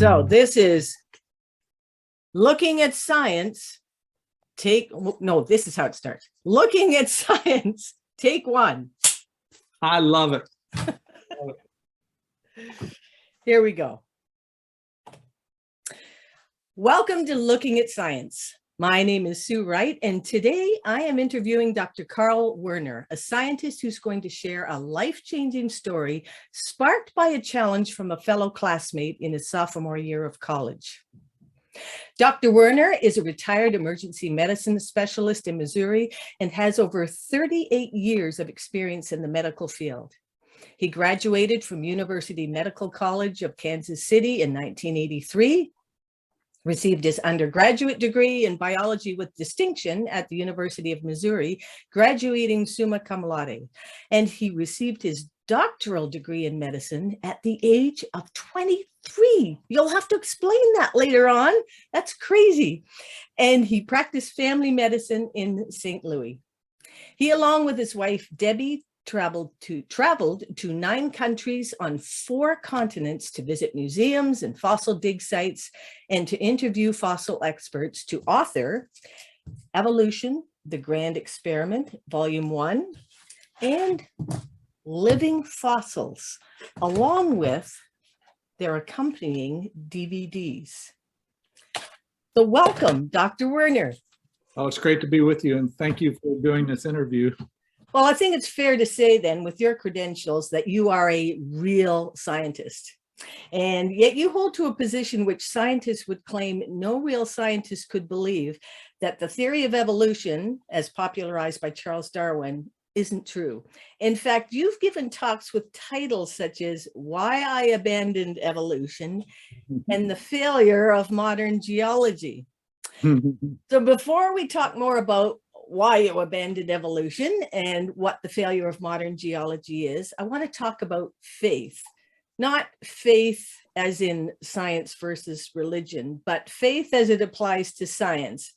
So this is looking at science. This is how it starts. Looking at science, take one. I love it. Here we go. Welcome to Looking at Science. My name is Sue Wright, and today I am interviewing Dr. Carl Werner, a scientist who's going to share a life-changing story sparked by a challenge from a fellow classmate in his sophomore year of college. Dr. Werner is a retired emergency medicine specialist in Missouri and has over 38 years of experience in the medical field. He graduated from University Medical College of Kansas City in 1983, received his undergraduate degree in biology with distinction at the University of Missouri, graduating summa cum laude, and he received his doctoral degree in medicine at the age of 23. You'll have to explain that later on. That's crazy. And he practiced family medicine in St. Louis. He, along with his wife, Debbie, traveled to 9 countries on 4 continents to visit museums and fossil dig sites and to interview fossil experts, to author Evolution, The Grand Experiment, Volume 1, and Living Fossils, along with their accompanying DVDs. So welcome, Dr. Werner. Oh, it's great to be with you, and thank you for doing this interview. Well, I think it's fair to say then, with your credentials, that you are a real scientist. And yet you hold to a position which scientists would claim no real scientist could believe, that the theory of evolution, as popularized by Charles Darwin, isn't true. In fact, you've given talks with titles such as Why I Abandoned Evolution and The Failure of Modern Geology. So before we talk more about why you abandoned evolution and what the failure of modern geology is, I want to talk about faith. Not faith as in science versus religion, but faith as it applies to science.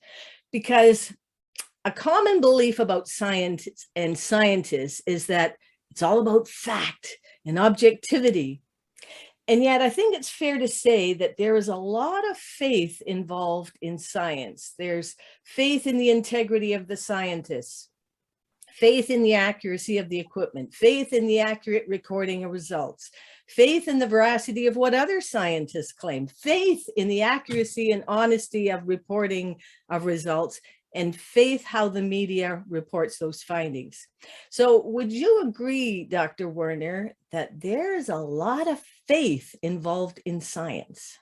Because a common belief about science and scientists is that it's all about fact and objectivity. And yet I think it's fair to say that there is a lot of faith involved in science. There's faith in the integrity of the scientists, faith in the accuracy of the equipment, faith in the accurate recording of results, faith in the veracity of what other scientists claim, faith in the accuracy and honesty of reporting of results, and faith how the media reports those findings. So would you agree, Dr. Werner, that there's a lot of faith involved in science?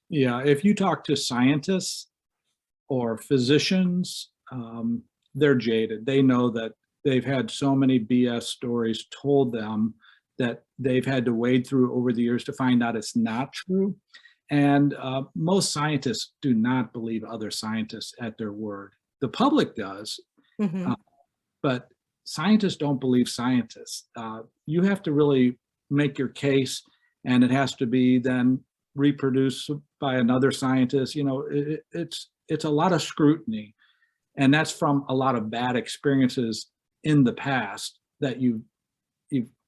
Yeah, if you talk to scientists or physicians, they're jaded. They know that they've had so many BS stories told them that they've had to wade through over the years to find out it's not true. And most scientists do not believe other scientists at their word. The public does, but scientists don't believe scientists. You have to really make your case, and it has to be then reproduced by another scientist. You know, it's a lot of scrutiny, and that's from a lot of bad experiences in the past that you've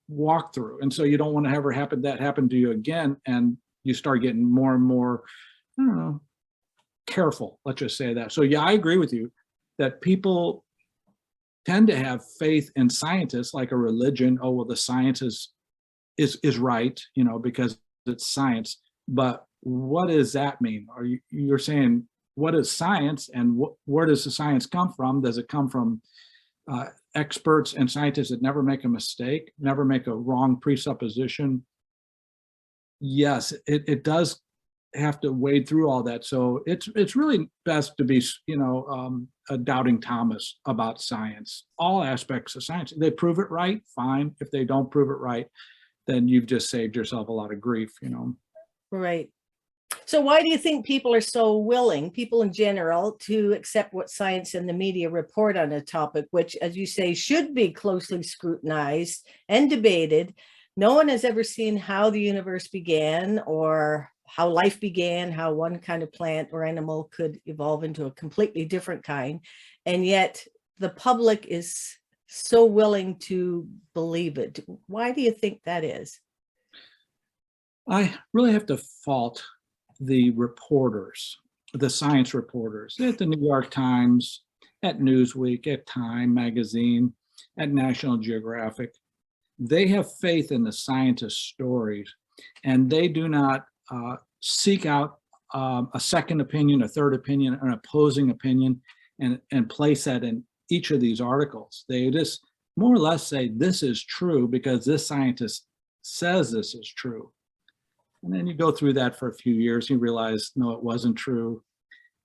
walked through. And so you don't want to ever happen that happen to you again, and you start getting more and more, I don't know, careful, let's just say that. So yeah, I agree with you that people tend to have faith in scientists like a religion. Oh, well, the science is right, you know, because it's science. But what does that mean? You're saying, what is science, and where does the science come from? Does it come from experts and scientists that never make a mistake, never make a wrong presupposition? Yes, it does have to wade through all that. So it's really best to be, you know, a doubting Thomas about science, all aspects of science. If they prove it right, fine. If they don't prove it right, then you've just saved yourself a lot of grief, you know. Right. So why do you think people are so willing, people in general, to accept what science and the media report on a topic, which, as you say, should be closely scrutinized and debated? No one has ever seen how the universe began, or how life began, how one kind of plant or animal could evolve into a completely different kind. And yet the public is so willing to believe it. Why do you think that is? I really have to fault the reporters, the science reporters at the New York Times, at Newsweek, at Time Magazine, at National Geographic. They have faith in the scientists' stories, and they do not seek out a second opinion, a third opinion, an opposing opinion, and place that in each of these articles. They just more or less say, this is true because this scientist says this is true. And then you go through that for a few years, you realize, no, it wasn't true.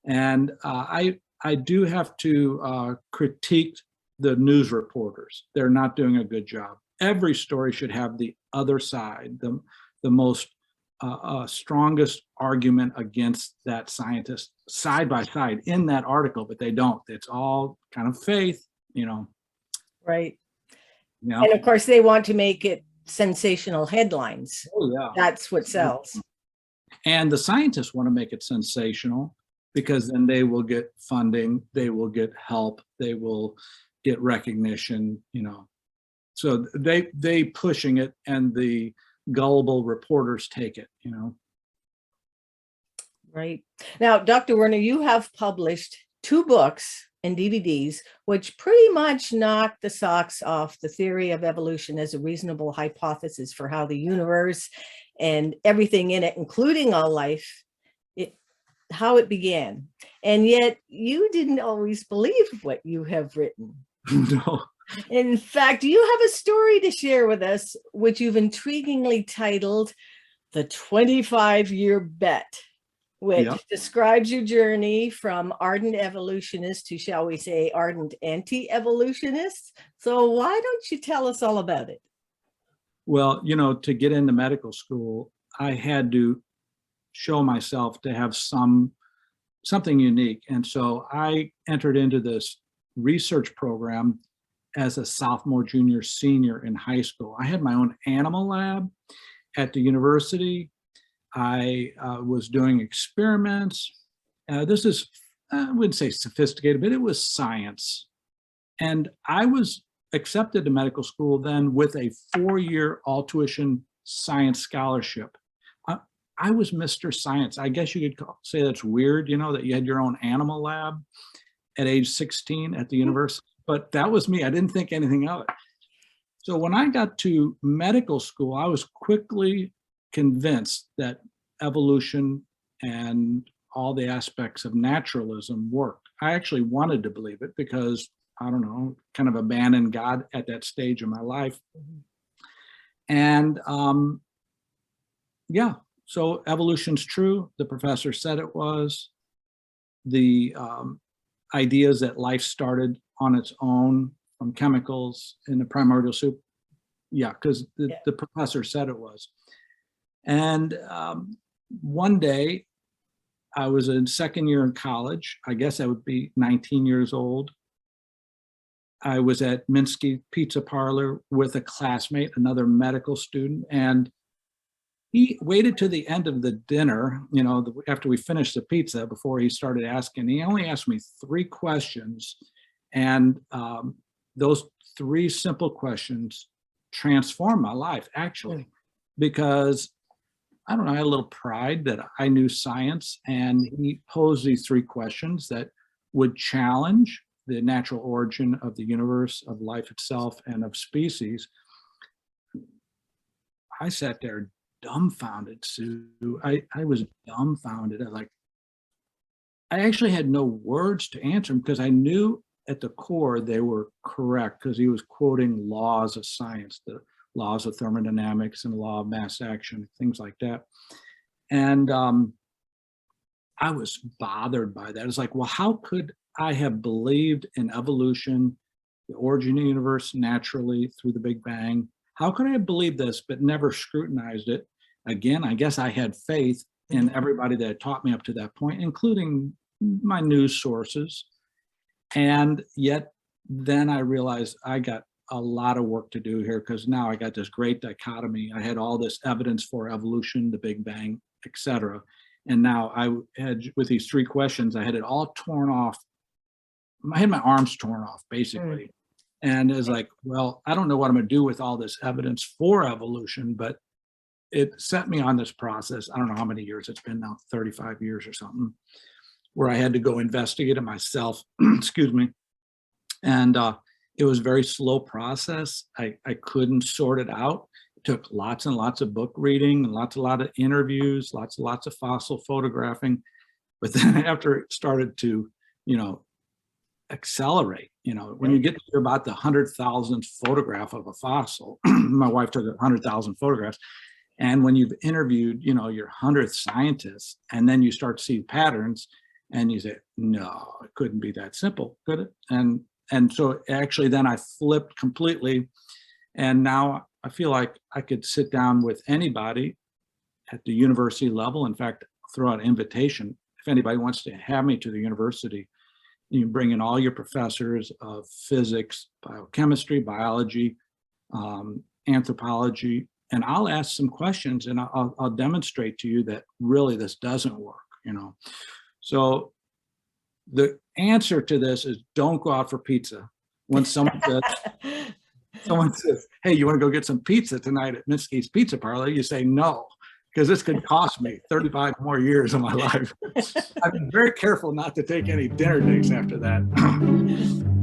And I do have to critique the news reporters. They're not doing a good job. Every story should have the other side, the most strongest argument against that scientist side by side in that article, but they don't. It's all kind of faith, you know. Right. Yeah. And of course, they want to make it sensational headlines. Oh, yeah. That's what sells. And the scientists want to make it sensational because then they will get funding, they will get help, they will get recognition, you know. So they pushing it, and the gullible reporters take it, you know. Right. Now, Dr. Werner, you have published 2 books and DVDs, which pretty much knock the socks off the theory of evolution as a reasonable hypothesis for how the universe and everything in it, including all life, how it began. And yet you didn't always believe what you have written. No. In fact, you have a story to share with us, which you've intriguingly titled The 25-Year Bet, which describes your journey from ardent evolutionist to, shall we say, ardent anti-evolutionist. So why don't you tell us all about it? Well, you know, to get into medical school, I had to show myself to have something unique. And so I entered into this research program as a sophomore, junior, senior in high school. I had my own animal lab at the university. I was doing experiments. This is, I wouldn't say sophisticated, but it was science. And I was accepted to medical school then with a 4-year all-tuition science scholarship. I was Mr. Science. I guess you could say that's weird, you know, that you had your own animal lab at age 16 at the university. But that was me. I didn't think anything of it. So when I got to medical school, I was quickly convinced that evolution and all the aspects of naturalism worked. I actually wanted to believe it because, I don't know, kind of abandoned God at that stage of my life. And yeah, so evolution's true. The professor said it was. The ideas that life started on its own from chemicals in the primordial soup. Yeah, because the professor said it was. And one day, I was in second year in college. I guess I would be 19 years old. I was at Minsky Pizza Parlor with a classmate, another medical student, and he waited to the end of the dinner, you know, after we finished the pizza, before he started asking. He only asked me 3 questions, and those 3 simple questions transformed my life, actually, because I don't know, I had a little pride that I knew science, and he posed these 3 questions that would challenge the natural origin of the universe, of life itself, and of species. I sat there dumbfounded, Sue. I was dumbfounded. I actually had no words to answer him because I knew at the core they were correct, because he was quoting laws of science, the laws of thermodynamics and the law of mass action, things like that. And I was bothered by that. It's like, well, how could I have believed in evolution, the origin of the universe naturally through the Big Bang? How could I have believed this but never scrutinized it? Again, I guess I had faith in everybody that had taught me up to that point, including my news sources. And yet then I realized I got a lot of work to do here, because now I got this great dichotomy. I had all this evidence for evolution, the Big Bang, etc. And now I had, with these 3 questions, I had it all torn off. I had my arms torn off, basically. And it's like, well, I don't know what I'm going to do with all this evidence for evolution, but it set me on this process. I don't know how many years it's been now, 35 years or something, where I had to go investigate it myself. Excuse me. And it was a very slow process. I couldn't sort it out. It took lots and lots of book reading, and a lot of interviews, lots of fossil photographing. But then after it started to, accelerate, when you get to about the 100,000th photograph of a fossil, my wife took 100,000 photographs. And when you've interviewed, your 100th scientist, and then you start to see patterns, and you say, no, it couldn't be that simple, could it? And so actually then I flipped completely. And now I feel like I could sit down with anybody at the university level. In fact, throw out an invitation. If anybody wants to have me to the university, you can bring in all your professors of physics, biochemistry, biology, anthropology, and I'll ask some questions, and I'll demonstrate to you that really this doesn't work, So the answer to this is don't go out for pizza. When someone says, hey, you want to go get some pizza tonight at Minsky's Pizza Parlor? You say no, because this could cost me 35 more years of my life. I've been very careful not to take any dinner dates after that.